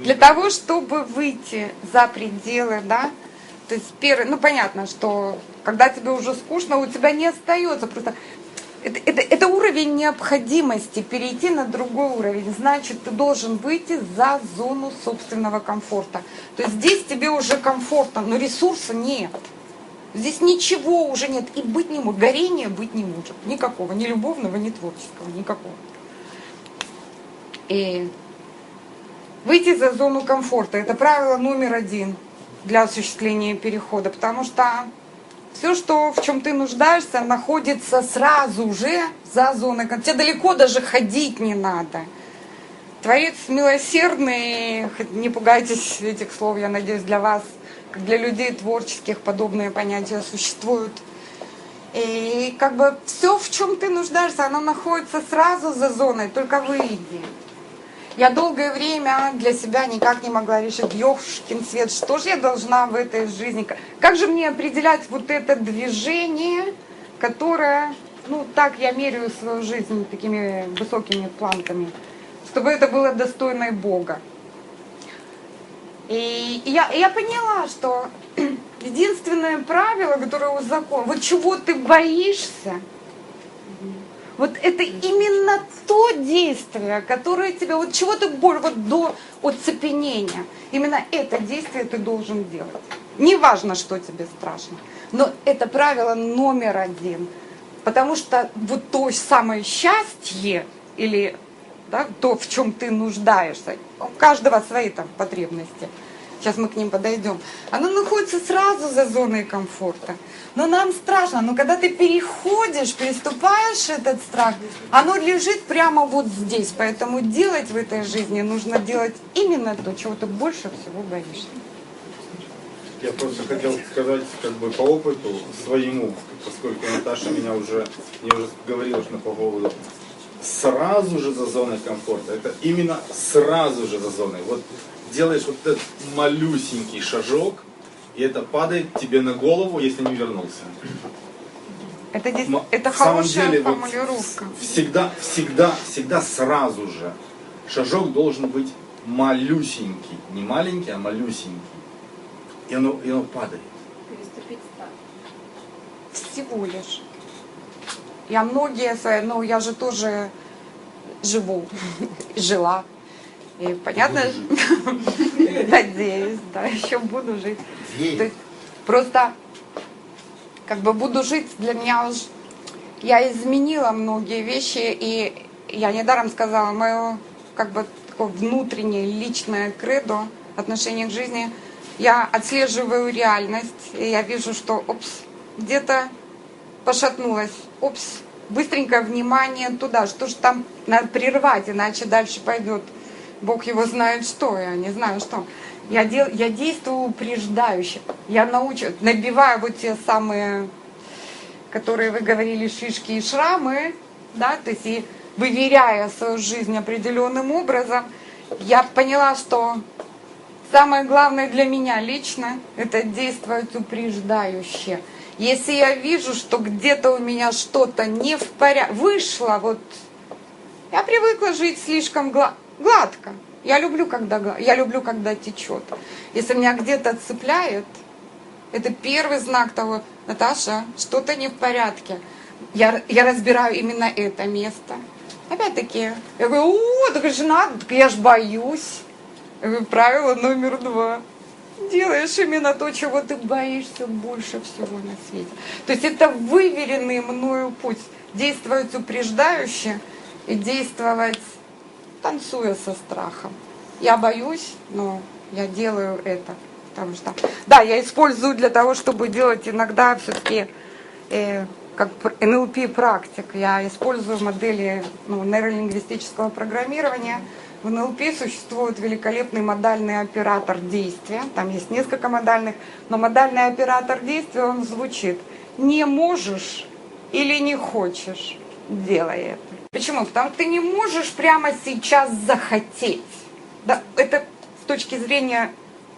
Для того, чтобы выйти за пределы, да, то есть первый, ну понятно, что когда тебе уже скучно, у тебя не остается просто... Это уровень необходимости, перейти на другой уровень. Значит, ты должен выйти за зону собственного комфорта. То есть здесь тебе уже комфортно, но ресурса нет. Здесь ничего уже нет и быть не может. Горения быть не может. Никакого. Ни любовного, ни творческого. Никакого. И выйти за зону комфорта. Это правило номер 1 для осуществления перехода. Потому что все, что, в чем ты нуждаешься, находится сразу же за зоной комфорта. Тебе далеко даже ходить не надо. Творец милосердный, не пугайтесь этих слов, я надеюсь, для вас, как для людей творческих, подобные понятия существуют. И как бы все, в чем ты нуждаешься, оно находится сразу за зоной, только выйди. Я долгое время для себя никак не могла решить, ёшкин свет, что же я должна в этой жизни, как же мне определять вот это движение, которое, ну так я меряю свою жизнь такими высокими планками, чтобы это было достойно Бога. И я поняла, что единственное правило, которое закон, вот чего ты боишься, вот это именно то действие, которое тебе, вот чего ты вот до оцепенения, именно это действие ты должен делать. Не важно, что тебе страшно, но это правило номер 1. Потому что вот то самое счастье, или да, то, в чем ты нуждаешься, у каждого свои там потребности, сейчас мы к ним подойдем, оно находится сразу за зоной комфорта. Но нам страшно, но когда ты переступаешь этот страх, оно лежит прямо вот здесь. Поэтому делать в этой жизни нужно делать именно то, чего ты больше всего боишься. Я просто хотел сказать, как бы по опыту своему, поскольку Наташа мне уже говорила что по поводу сразу же за зоной комфорта. Это именно сразу же за зоной. Вот делаешь вот этот малюсенький шажок, и это падает тебе на голову, если не вернулся. Это хорошая деле, формулировка. Вот всегда сразу же шажок должен быть малюсенький. Не маленький, а малюсенький. И оно падает. Переступить страх. Всего лишь. Я многие свои, ну я же тоже живу, жила. И понятно, надеюсь, да, еще буду жить. То есть, просто как бы буду жить, для меня уже я изменила многие вещи, и я недаром сказала, мое как бы такое внутреннее личное кредо отношение к жизни, я отслеживаю реальность, и я вижу, что где-то пошатнулась, быстренькое внимание туда, что же там надо прервать, иначе дальше пойдет. Бог его знает что, я не знаю что. Я действую упреждающе. Я набиваю вот те самые, которые вы говорили, шишки и шрамы, да, то есть и выверяя свою жизнь определенным образом, я поняла, что самое главное для меня лично – это действовать упреждающе. Если я вижу, что где-то у меня что-то не в порядке, вышло, вот, я привыкла жить слишком гладко. Я люблю, когда течет. Если меня где-то цепляет, это первый знак того, Наташа, что-то не в порядке. Я разбираю именно это место. Опять-таки, я говорю, так же надо, так я ж боюсь. Я говорю, правило номер 2. Делаешь именно то, чего ты боишься больше всего на свете. То есть это выверенный мною путь. Действовать упреждающе и действовать, танцуя со страхом. Я боюсь, но я делаю это. Потому что, да, я использую для того, чтобы делать иногда все-таки как НЛП практик. Я использую модели нейролингвистического программирования. В НЛП существует великолепный модальный оператор действия. Там есть несколько модальных, но модальный оператор действия, он звучит: не можешь или не хочешь, делай это. Почему? Потому что ты не можешь прямо сейчас захотеть. Да, это с точки зрения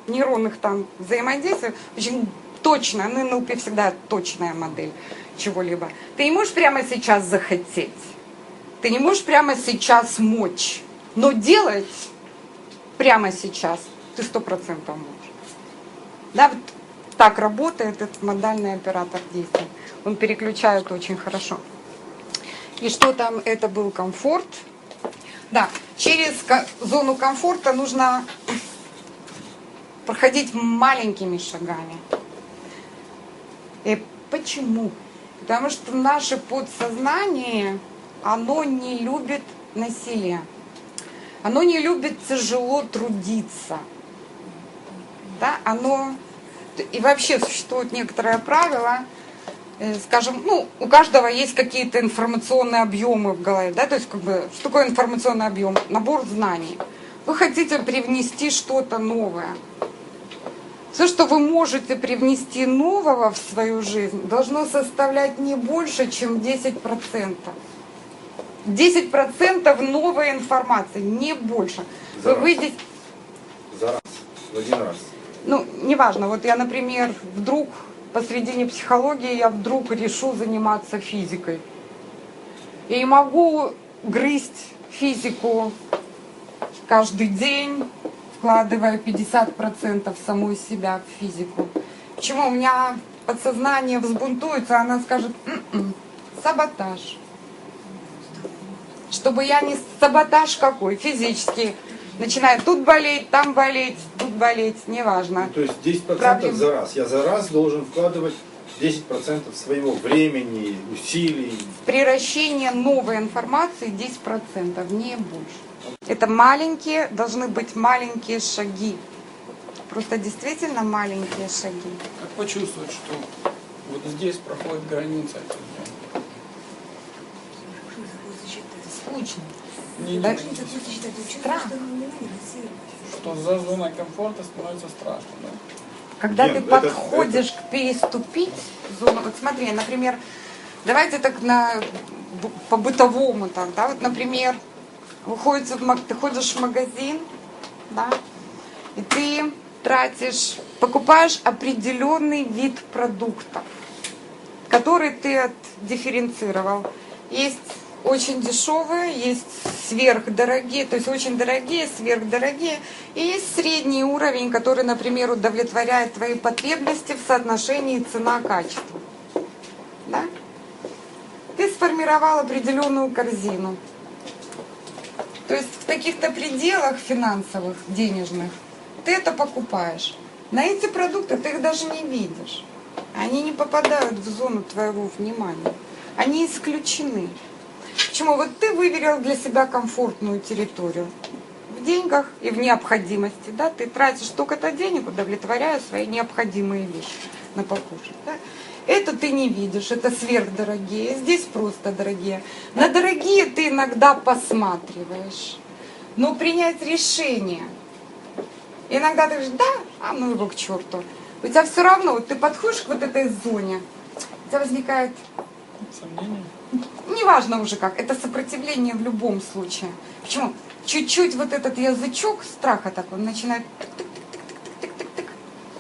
нейронных там взаимодействий очень точно, НЛП всегда точная модель чего-либо. Ты не можешь прямо сейчас захотеть. Ты не можешь прямо сейчас мочь. Но делать прямо сейчас, ты 100% можешь. Да, вот так работает этот модальный оператор действия. Он переключает очень хорошо. И что там, это был комфорт. Да, через зону комфорта нужно проходить маленькими шагами. И почему? Потому что наше подсознание, оно не любит насилие. Оно не любит тяжело трудиться. Да, оно... И вообще существует некоторое правило, скажем, ну, у каждого есть какие-то информационные объемы в голове, да, то есть, как бы, что такое информационный объем? Набор знаний. Вы хотите привнести что-то новое. Все, что вы можете привнести нового в свою жизнь, должно составлять не больше, чем 10%. 10% новой информации, не больше. За Вы раз. выйдете... За раз. В один раз. Ну, неважно, вот я, например, вдруг посредине психологии я вдруг решу заниматься физикой. Я не могу грызть физику каждый день, вкладывая 50% самой себя в физику. Почему? У меня подсознание взбунтуется, она скажет: саботаж. Чтобы я не... Саботаж какой? Физический. Начинает тут болеть, там болеть, тут болеть, неважно. Ну, то есть 10% Проблем. за раз. Я за раз должен вкладывать 10% своего времени, усилий. Приращение новой информации 10%, не больше. Это маленькие, должны быть маленькие шаги. Просто действительно маленькие шаги. Как почувствовать, что вот здесь проходит граница? Скучно. Не, Да? не, Страх. что за зоной комфорта становится страшно, да? Когда Ген, ты подходишь к переступить зону, вот смотри, например, давайте так по-бытовому так, да, вот, например, ты ходишь в магазин, да, и ты покупаешь определенный вид продуктов, который ты отдифференцировал. Есть очень дешевые, есть сверхдорогие, то есть очень дорогие, сверхдорогие, и есть средний уровень, который, например, удовлетворяет твои потребности в соотношении цена-качество. Да? Ты сформировал определенную корзину. То есть в каких-то пределах финансовых, денежных, ты это покупаешь. На эти продукты ты их даже не видишь. Они не попадают в зону твоего внимания. Они исключены. Почему? Вот ты выверил для себя комфортную территорию. В деньгах и в необходимости. Да? Ты тратишь столько-то денег, удовлетворяя свои необходимые вещи на покушать. Да? Это ты не видишь, это сверхдорогие, здесь просто дорогие. На дорогие ты иногда посматриваешь. Но принять решение. Иногда ты говоришь: да, а ну его к черту. У тебя все равно, вот ты подходишь к вот этой зоне, у тебя возникает... Сомнения? Неважно уже как, это сопротивление в любом случае. Почему? Чуть-чуть вот этот язычок страха такой начинает тык-тык-тык-тык-тык-тык-тык.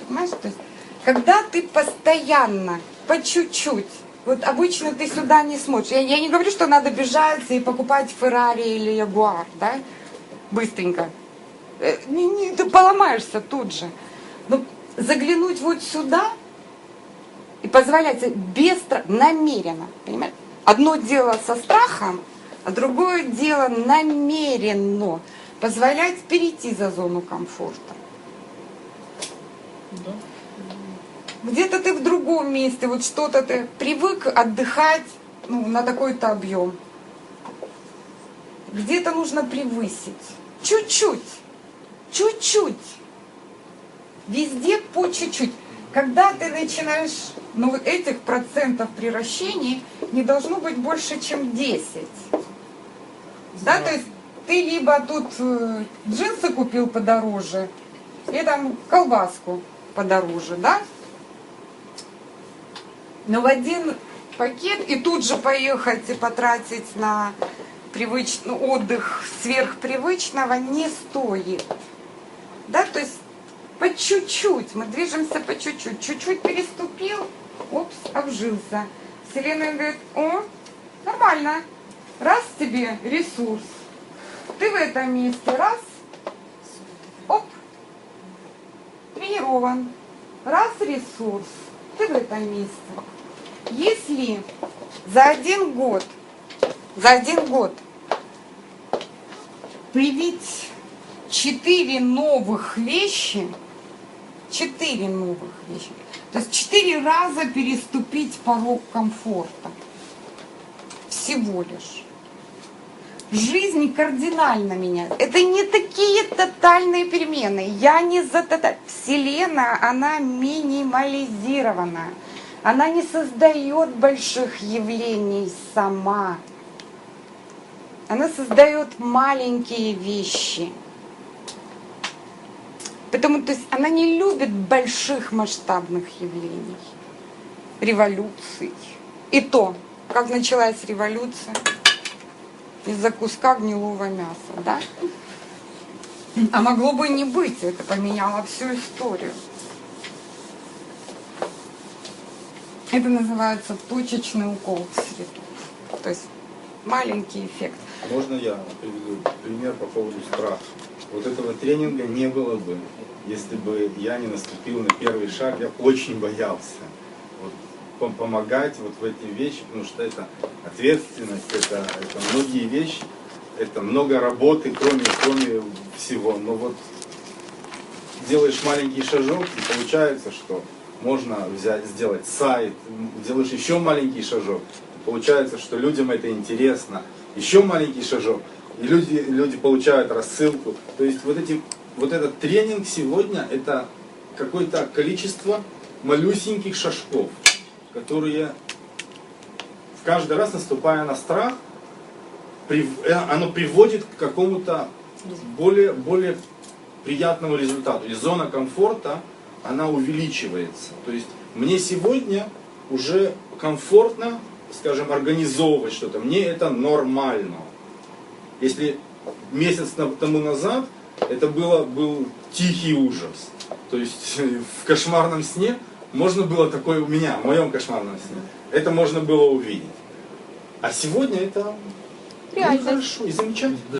Понимаешь? То есть, когда ты постоянно, по чуть-чуть, вот обычно ты сюда не смотришь. Я не говорю, что надо бежать и покупать Феррари или Ягуар, да, быстренько. Ты поломаешься тут же. Но заглянуть вот сюда и позволять себе без страха, намеренно, понимаешь? Одно дело со страхом, а другое дело намеренно позволять перейти за зону комфорта. Да. Где-то ты в другом месте, вот что-то ты привык отдыхать, ну, на такой-то объем. Где-то нужно превысить. Чуть-чуть. Чуть-чуть. Везде по чуть-чуть. Когда ты начинаешь, ну, вот этих процентов приращений не должно быть больше, чем 10. Да, то есть ты либо тут джинсы купил подороже, и там колбаску подороже, да? Но в один пакет и тут же поехать и потратить на привычный отдых сверхпривычного не стоит. Да, то есть по чуть-чуть, мы движемся по чуть-чуть. Чуть-чуть переступил, опс, обжился. Вселенная говорит: о, нормально, раз тебе ресурс, ты в этом месте, раз, организован. Раз ресурс, ты в этом месте. Если за один год привить 4 новых вещи, то есть 4 раза переступить порог комфорта, всего лишь. Жизнь кардинально меняется. Это не такие тотальные перемены. Я не за тотальные. Вселенная, она минимализирована. Она не создает больших явлений сама. Она создает маленькие вещи. Поэтому, то есть, она не любит больших масштабных явлений, революций. И то, как началась революция, из-за куска гнилого мяса, да? А могло бы и не быть, это поменяло всю историю. Это называется точечный укол в среду. То есть маленький эффект. Можно я приведу пример по поводу страха? Вот этого тренинга не было бы, если бы я не наступил на первый шаг. Я очень боялся помогать вот в эти вещи, потому что это ответственность, это многие вещи, это много работы, кроме всего. Но вот делаешь маленький шажок, и получается, что можно сделать сайт, делаешь еще маленький шажок, и получается, что людям это интересно, еще маленький шажок, и люди получают рассылку. То есть вот этот тренинг сегодня это какое-то количество малюсеньких шажков, которые каждый раз, наступая на страх, оно приводит к какому-то более приятному результату. И зона комфорта, она увеличивается. То есть мне сегодня уже комфортно, скажем, организовывать что-то. Мне это нормально. Если месяц тому назад это был тихий ужас. То есть в кошмарном сне можно было такое у меня, в моем кошмарном сне, это можно было увидеть. А сегодня это хорошо и замечательно.